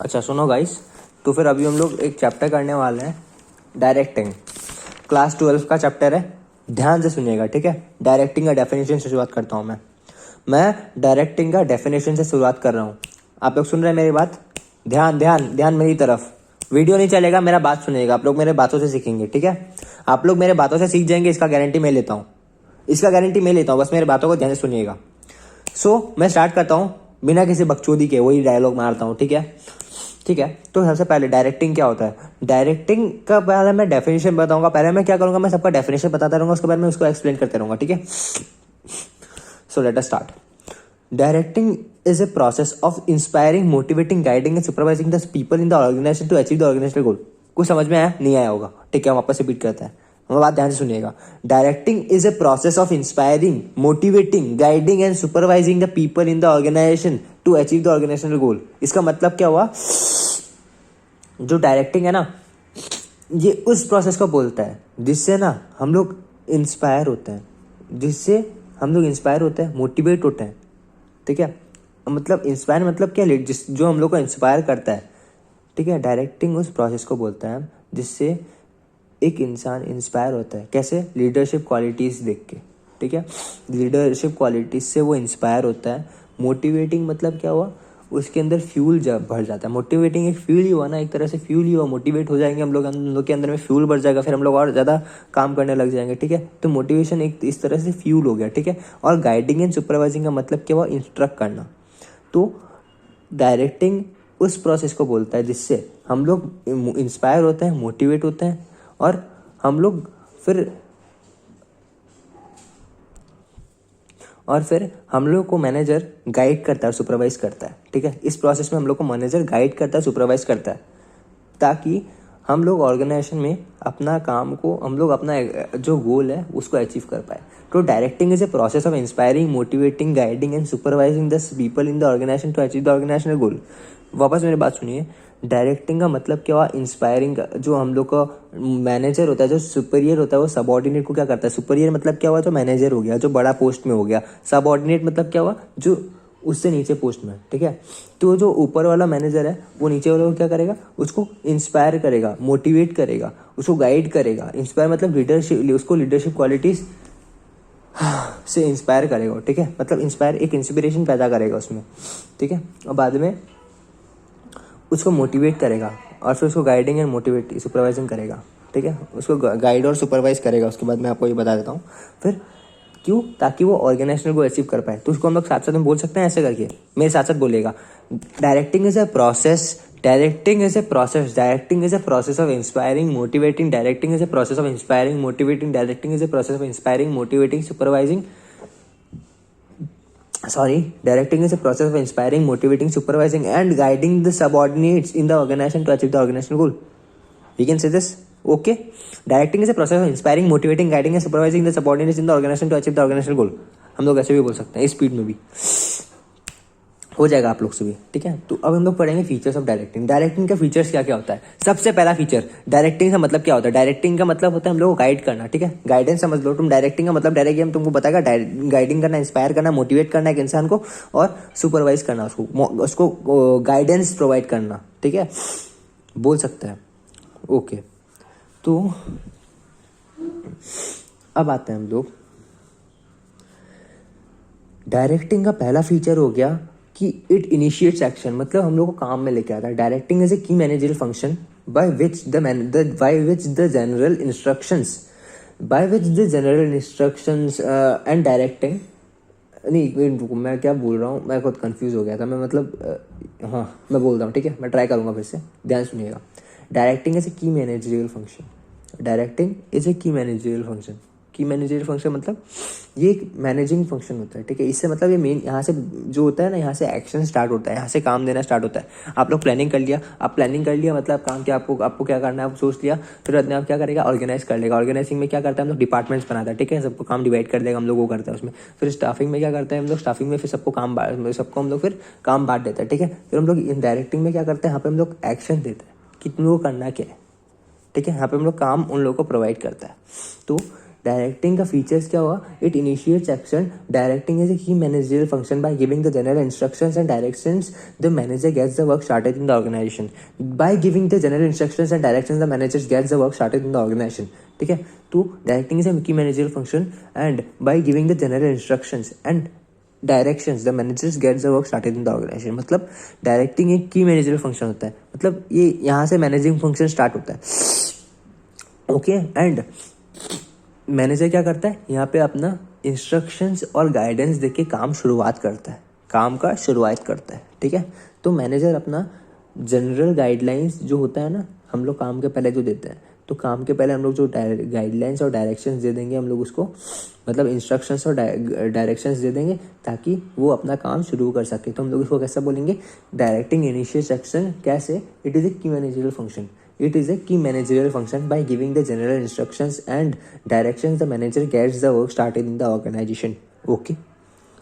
अच्छा सुनो गाइस, तो फिर अभी हम लोग एक चैप्टर करने वाले हैं, डायरेक्टिंग। क्लास 12 का चैप्टर है, ध्यान से सुनिएगा, ठीक है। डायरेक्टिंग का डेफिनेशन से शुरुआत करता हूँ मैं डायरेक्टिंग का डेफिनेशन से शुरुआत कर रहा हूँ। आप लोग सुन रहे हैं मेरी बात? ध्यान ध्यान ध्यान मेरी तरफ। वीडियो नहीं चलेगा, मेरा बात सुनिएगा। आप लोग मेरे बातों से सीखेंगे, ठीक है। आप लोग मेरे बातों से सीख जाएंगे, इसका गारंटी मैं लेता हूँ, बस मेरे बातों को ध्यान से सुनिएगा। मैं स्टार्ट करता हूँ बिना किसी बकचोदी के, वही डायलॉग मारता हूँ, ठीक है। तो सबसे पहले डायरेक्टिंग क्या होता है? डायरेक्टिंग का पहले मैं डेफिनेशन बताऊंगा। पहले मैं क्या करूंगा, मैं सबका डेफिनेशन बताता रहूंगा, उसके बाद मैं उसको एक्सप्लेन करते रहूंगा, ठीक है। So let us start. Directing is a process of inspiring, motivating, guiding and supervising the people in the organisation to achieve the organisational goal. कुछ समझ में आया? नहीं आया होगा, ठीक है। हम वापस रिपीट करते हैं, हमारी बात ध्यान से सुनिएगा। Directing is a process of inspiring, motivating, guiding and supervising the people in the organisation to achieve the organisational goal. इसका मतलब क्या हुआ? जो डायरेक्टिंग है ना, ये उस प्रोसेस को बोलता है जिससे ना हम लोग इंस्पायर होते हैं, मोटिवेट होते हैं, ठीक है। मतलब इंस्पायर मतलब क्या? जो हम लोग को इंस्पायर करता है, ठीक है। डायरेक्टिंग उस प्रोसेस को बोलता है जिससे एक इंसान इंस्पायर होता है। कैसे? लीडरशिप क्वालिटीज़ देख के, ठीक है। लीडरशिप क्वालिटीज़ से वो इंस्पायर होता है। मोटिवेटिंग मतलब क्या हुआ? उसके अंदर फ्यूल भर जाता है। मोटिवेटिंग एक फ्यूल ही हुआ ना, एक तरह से फ्यूल ही हुआ। मोटिवेट हो जाएंगे हम लोग के अंदर में फ्यूल भर जाएगा, फिर हम लोग और ज़्यादा काम करने लग जाएंगे, ठीक है। तो मोटिवेशन एक इस तरह से फ्यूल हो गया, ठीक है। और गाइडिंग एंड सुपरवाइजिंग का मतलब क्या हुआ? इंस्ट्रक्ट करना। तो डायरेक्टिंग उस प्रोसेस को बोलता है जिससे हम लोग इंस्पायर होते हैं, मोटिवेट होते हैं, और हम लोग फिर हम लोग को मैनेजर गाइड करता है, सुपरवाइज करता है, ठीक है। इस प्रोसेस में हम लोग को मैनेजर गाइड करता है, सुपरवाइज करता है, ताकि हम लोग ऑर्गेनाइजेशन में अपना काम को, हम लोग अपना जो गोल है उसको अचीव कर पाए। तो directing is a process of inspiring, motivating, guiding and supervising the people in the organisation to achieve the organisational goal. वापस मेरी बात सुनिए। डायरेक्टिंग का मतलब क्या हुआ? इंस्पायरिंग का। जो हम लोग का मैनेजर होता है, जो सुपीरियर होता है, वो सबऑर्डिनेट को क्या करता है? सुपीरियर मतलब क्या हुआ? जो मैनेजर हो गया, जो बड़ा पोस्ट में हो गया। सबऑर्डिनेट मतलब क्या हुआ? जो उससे नीचे पोस्ट में, ठीक है। तो जो ऊपर वाला मैनेजर है, वो नीचे वाले को क्या करेगा? उसको इंस्पायर करेगा, मोटिवेट करेगा, उसको गाइड करेगा। इंस्पायर मतलब लीडरशिप, उसको लीडरशिप क्वालिटीज से इंस्पायर करेगा, ठीक है। मतलब इंस्पायर, एक इंस्पिरेशन पैदा करेगा उसमें, ठीक है। और बाद में उसको मोटिवेट करेगा, और फिर उसको गाइडिंग एंड मोटिवेट सुपरवाइजिंग करेगा, ठीक है। उसको गाइड और सुपरवाइज करेगा। उसके बाद मैं आपको ये बता देता हूँ फिर क्यों, ताकि वो ऑर्गेनाइजेशन को अचीव कर पाए। तो उसको हम लोग साथ साथ में बोल सकते हैं, ऐसे करके मेरे साथ साथ बोलेगा। Directing is a process, directing is a process, directing is a process of inspiring, motivating, directing is a process of inspiring, motivating, directing is a process of inspiring, motivating, supervising, directing is a process of inspiring, motivating, supervising and guiding the subordinates in the organization to achieve the organizational goal. We can say this, okay? Directing is a process of inspiring, motivating, guiding and supervising the subordinates in the organization to achieve the organizational goal. हम लोग ऐसे भी बोल सकते हैं, इस speed में भी हो जाएगा आप लोग से भी, ठीक है। तो अब हम लोग पढ़ेंगे फीचर्स ऑफ डायरेक्टिंग। डायरेक्टिंग का फीचर्स क्या क्या होता है? सबसे पहला फीचर, डायरेक्टिंग का मतलब क्या होता है? डायरेक्टिंग का मतलब होता है हम लोग को गाइड करना, ठीक है। गाइडेंस समझ लो तुम। डायरेक्टिंग का मतलब डायरेक्ट हम तुमको बताएगा, गाइडिंग करना, इंस्पायर करना, मोटिवेट करना एक इंसान को, और सुपरवाइज करना, उसको गाइडेंस प्रोवाइड करना, ठीक है, बोल सकते हैं, ओके। तो अब आते हैं हम लोग, डायरेक्टिंग का पहला फीचर हो गया कि इट इनिशिएट्स एक्शन, मतलब हम लोग को काम में लेके आता है। Directing is a key managerial function by which the general instructions and directing, नहीं मैं क्या बोल रहा हूँ, मैं खुद कंफ्यूज हो गया था। मैं हाँ मैं बोल रहा हूँ, ठीक है, मैं ट्राई करूँगा फिर से, ध्यान सुनिएगा। Directing is a key managerial function, directing is a key managerial function. की मैनेजरियल फंक्शन मतलब ये एक मैनेजिंग फंक्शन होता है, ठीक है। इससे मतलब ये मेन यहाँ से जो होता है ना, यहाँ से एक्शन स्टार्ट होता है, यहाँ से काम देना स्टार्ट होता है। आप लोग प्लानिंग कर लिया, मतलब काम क्या, आपको क्या करना है आप सोच लिया, फिर बाद में आप क्या करेगा? ऑर्गेनाइज कर लेगा। ऑर्गेनाइजिंग में क्या करता है हम लोग? डिपार्टमेंट्स बनाता है, ठीक है। सबको काम डिवाइड कर देगा, हम लोग वो करता है उसमें। फिर स्टाफिंग में क्या करते हैं हम लोग? स्टाफिंग में फिर सबको हम लोग फिर काम बांट देता है, ठीक है। फिर हम लोग इन डायरेक्टिंग में क्या करते हैं? यहाँ पे हम लोग एक्शन देते हैं कि तुम लोग को करना क्या है, ठीक है। यहाँ पे हम लोग काम उन लोगों को प्रोवाइड करता है। तो डायरेक्टिंग का फीचर्स क्या हुआ, it initiates action. Directing is a key managerial function by giving the general instructions and directions the manager gets the work started in the organisation. By giving the general instructions and directions the manager gets the work started in the organisation. ठीक है, तो directing is a key managerial function and by giving the general instructions and directions the managers gets the work started in the organisation. मतलब directing एक की managerial function होता है, मतलब ये यहाँ से मैनेजिंग फंक्शन स्टार्ट होता है. ओके, एंड मैनेजर क्या करता है, यहाँ पे अपना इंस्ट्रक्शंस और गाइडेंस देके काम शुरुआत करता है, काम का शुरुआत करता है. ठीक है, तो मैनेजर अपना जनरल गाइडलाइंस जो होता है ना, हम लोग काम के पहले जो देते हैं, तो काम के पहले हम लोग जो गाइडलाइंस और डायरेक्शंस दे देंगे हम लोग उसको, मतलब इंस्ट्रक्शंस और डायरेक्शंस दे देंगे ताकि वो अपना काम शुरू कर सके. तो हम लोग इसको कैसे बोलेंगे, डायरेक्टिंग इनिशिएट्स एक्शन. कैसे, it is a key managerial function. It is a key managerial function. By giving the general instructions and directions, the manager gets the work started in the organization. Okay.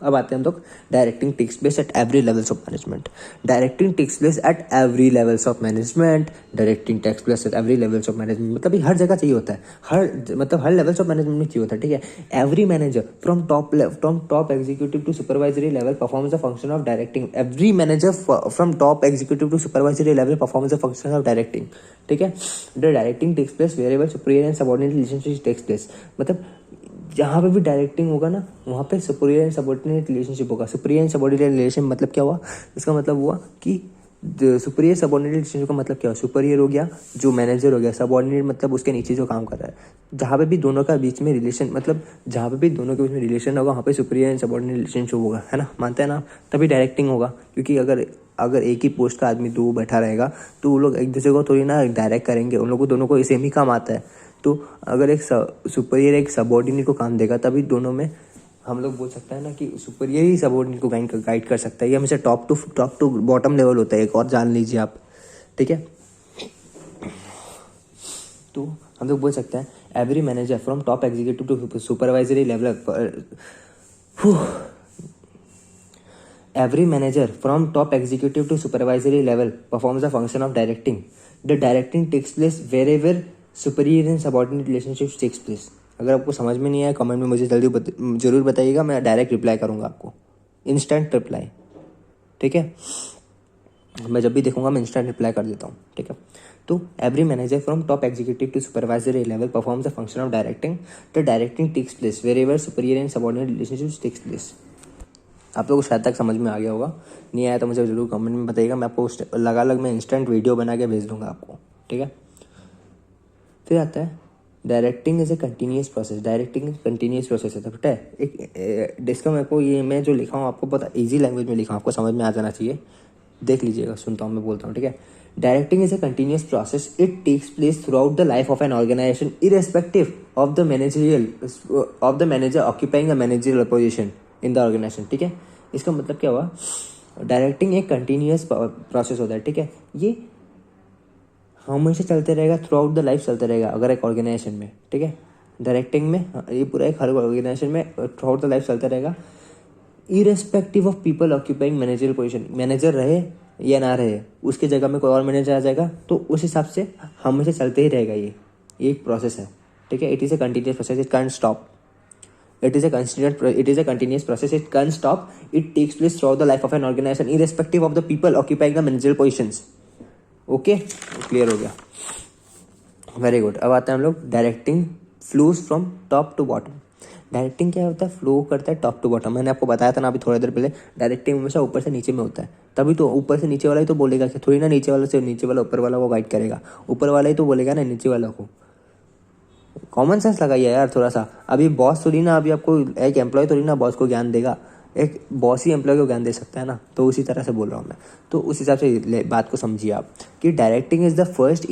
अब आते हैं हम लोग, directing takes place at every levels of management. Directing takes place at every levels of management. Directing takes place at every levels of management मतलब ये हर जगह चाहिए होता है, हर लेवल्स ऑफ मैनेजमेंट में चाहिए होता है. ठीक है, every manager from top executive to supervisory level performs the function of directing. Every manager from top executive to supervisory level performs the function of directing. ठीक है, the directing takes place wherever superior and subordinate relationship takes place. मतलब जहाँ पे भी directing होगा ना, वहाँ पे सुपीरियर एंड सबऑर्डिनेट रिलेशनशिप होगा. सुपीरियर एंड सबऑर्डिनेट रिलेशन मतलब क्या हुआ, इसका मतलब हुआ कि सुपीरियर सबऑर्डिनेट रिलेशनशिप का मतलब क्या हुआ, सुपीरियर हो गया जो मैनेजर हो गया, सबऑर्डिनेट मतलब उसके नीचे जो काम कर रहा है. जहाँ पे भी दोनों का बीच में रिलेशन, मतलब जहाँ पे भी दोनों के बीच में रिलेशन होगा वहाँ पे सुपीरियर एंड सबऑर्डिनेट रिलेशनशिप होगा, है ना, मानते हैं ना, तभी डायरेक्टिंग होगा. क्योंकि अगर एक ही पोस्ट का आदमी दो बैठा रहेगा तो वो लोग एक दूसरे को थोड़ी ना डायरेक्ट करेंगे, उन लोगों को दोनों को सेम ही काम आता है. तो अगर एक सुपीरियर एक सबऑर्डिनेट को काम देगा तभी दोनों में हम लोग बोल सकते हैं ना कि सुपीरियर ही सबऑर्डिनेट को गाइड कर सकता है. ये हमेशा टॉप टू बॉटम लेवल होता है, एक और जान लीजिए आप. ठीक है, तो हम लोग बोल सकते हैं every manager from top executive to supervisory level. Every manager from top executive to supervisory level performs the function of directing. The directing takes place wherever superior and subordinate relationships takes place. अगर आपको समझ में नहीं आया comment में मुझे जरूर बताइएगा, मैं डायरेक्ट रिप्लाई करूँगा आपको, इंस्टेंट रिप्लाई. ठीक है, मैं जब भी देखूंगा मैं इंस्टेंट रिप्लाई कर देता हूँ. ठीक है, तो every manager from top executive to supervisory level performs the function of directing. The directing takes place wherever superior and subordinate relationships takes place. आप लोगों को शायद तक समझ में आ गया होगा, नहीं आया तो मुझे ज़रूर कमेंट में बताइएगा, मैं आपको अलग मैं इंस्टेंट वीडियो बना के भेज दूंगा आपको. ठीक है, फिर आता है directing is a continuous process. Directing continuous process है, पता है. एक डिस्का मेरे को ये मैं जो लिखा हूँ आपको पता ईजी लैंग्वेज में लिखा हूँ, आपको समझ में आ जाना चाहिए. देख लीजिएगा, सुनता हूँ मैं बोलता हूँ. ठीक है, directing is a continuous process. It takes place throughout the life of an organization irrespective of the manager occupying the managerial position in the organisation. ठीक है, इसका मतलब क्या हुआ, डायरेक्टिंग एक कंटिन्यूस प्रोसेस होता है. ठीक है, ये हमेशा चलते रहेगा, थ्रू आउट द लाइफ चलते रहेगा अगर एक ऑर्गेनाइजेशन में. ठीक है, डायरेक्टिंग में ये पूरा एक हर ऑर्गेनाइजेशन में थ्रू आउट द लाइफ चलता रहेगा, irrespective of people occupying managerial position. Manager रहे या ना रहे, उसके जगह में कोई और मैनेजर आ जाएगा तो उस हिसाब से हमेशा चलते ही रहेगा. ये एक प्रोसेस है. ठीक है, it is a continuous process, it can stop. It is a continuous process. It can't stop. It takes place throughout the life of an organization, irrespective of the people occupying the managerial positions. Okay, clear हो गया. Very good. अब आते हैं हम लोग directing flows from top to bottom. Directing क्या होता है, फ्लो करता है टॉप टू बॉटम. मैंने आपको बताया था ना अभी थोड़ी देर पहले, डायरेक्टिंग हमेशा ऊपर से नीचे में होता है. तभी तो ऊपर से नीचे वाला ही तो बोलेगा कि थोड़ी ना नीचे वाला से नीचे वाला ऊपर वाला को गाइड करेगा, ऊपर वाला ही तो बोलेगा ना नीचे वाला को. कॉमन सेंस लगाइए यार थोड़ा सा. अभी बॉस थोड़ी ना, अभी आपको एक एम्प्लॉय थोड़ी ना बॉस को ज्ञान देगा, एक बॉस ही एम्प्लॉय को ज्ञान दे सकता है ना. तो उसी तरह से बोल रहा हूँ मैं. तो उस हिसाब से बात को समझिए आप कि directing is first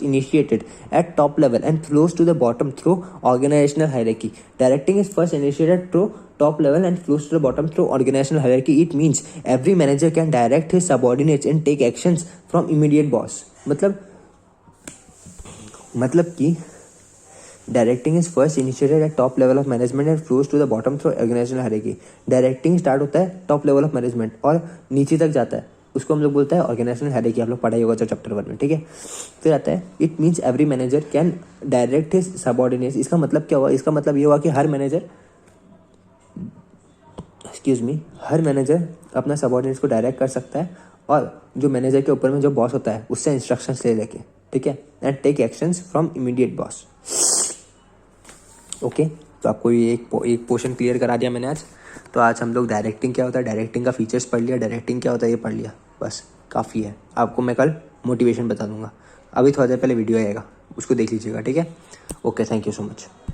initiated at top level and flows to the bottom through organizational hierarchy. Directing is first initiated through top level and flows to the bottom through organizational hierarchy. It means every manager can direct his subordinates and take actions from immediate boss. मतलब कि directing is first initiated at top level of management and flows to the bottom through organizational hierarchy. Directing start होता है top level of management और नीचे तक जाता है. उसको हम लोग बोलते हैं ऑर्गेनाइजेशनल हायरार्की, आप लोग पढ़ाई होगा चैप्टर 1 में, ठीक है। फिर आता है it means every manager can direct his subordinates. इसका मतलब क्या हुआ, इसका मतलब ये हुआ कि हर मैनेजर हर मैनेजर अपना सबऑर्डिनेट्स को डायरेक्ट कर सकता है, और जो मैनेजर के ऊपर में जो बॉस होता है उससे इंस्ट्रक्शंस ले लेके, ठीक है, and take actions from immediate boss. Okay, तो आपको ये एक पोर्शन क्लियर करा दिया मैंने आज। तो आज हम लोग डायरेक्टिंग क्या होता है, डायरेक्टिंग का फीचर्स पढ़ लिया, डायरेक्टिंग क्या होता है ये पढ़ लिया, बस काफ़ी है। आपको मैं कल मोटिवेशन बता दूंगा। अभी थोड़ा देर पहले वीडियो आएगा, उसको देख लीजिएगा, ठीक है। Okay, thank you so much.